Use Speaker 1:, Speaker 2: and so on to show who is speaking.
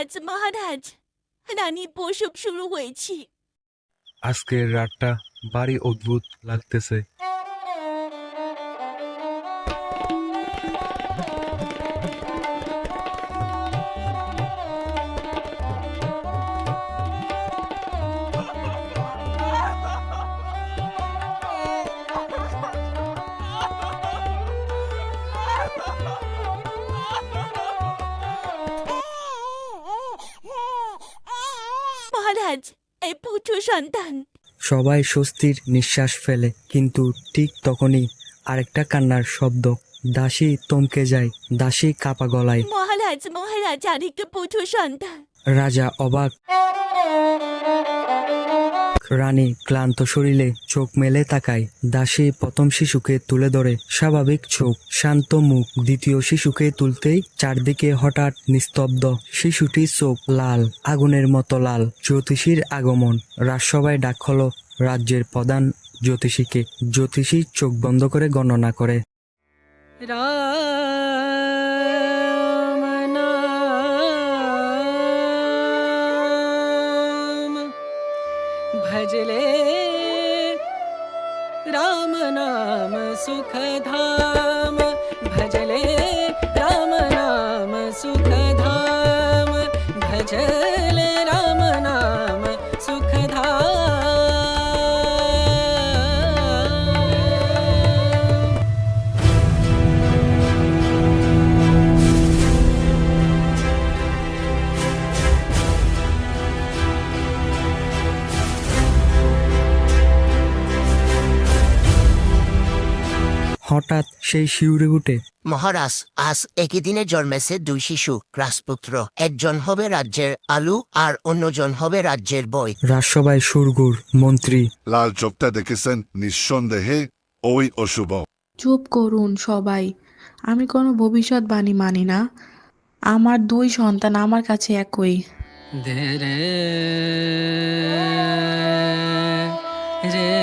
Speaker 1: মহারাজ মহারাজ, রানী প্রসব শুরু হয়েছে।
Speaker 2: আজকের রাতটা ভারী অদ্ভুত লাগতেছে।
Speaker 1: মহারাজ, এই পুত্র সন্তান।
Speaker 3: সবাই স্বস্তির নিঃশ্বাস ফেলে, কিন্তু ঠিক তখনই আরেকটা কান্নার শব্দ। দাসী থমকে যায়, দাসী কাপা গলায়।
Speaker 1: মহারাজ মহারাজ, আরেকটা পুত্র সন্তান।
Speaker 3: রাজা অবাক। রানী ক্লান্ত শরীরে চোখ মেলে তাকায়। দাসী প্রথম শিশুকে তুলে ধরে, স্বাভাবিক চোখ, শান্ত মুখ। দ্বিতীয় শিশুকে তুলতেই চারদিকে হঠাৎ নিস্তব্ধ। শিশুটির চোখ লাল, আগুনের মতো লাল। জ্যোতিষীর আগমন। রাজসভায় ডাক হলো রাজ্যের প্রধান জ্যোতিষীকে। জ্যোতিষী চোখ বন্ধ করে গণনা করে।
Speaker 4: রাম নাম ভজলে, রাম নাম সুখধাম ভজলে, রাম নাম সুখধাম ভজলে, রাম নাম সুখধাম।
Speaker 3: হঠাৎ সেই শিউরে উঠে।
Speaker 5: মহারাজ, আজ একই দিনে জন্মেছে দুই শিশু, রাজপুত্র। একজন হবে রাজ্যের আলু আর অন্যজন হবে রাজ্যের বই।
Speaker 3: রাজসভায় সুরগুর। মন্ত্রী,
Speaker 6: লাল চোখটা দেখেছেন, নিঃসন্দেহে ওই অশুভ।
Speaker 7: চুপ করুন সবাই, আমি কোনো ভবিষ্যৎবাণী মানি না। আমার দুই সন্তান আমার কাছে একই।
Speaker 4: ধীরে রে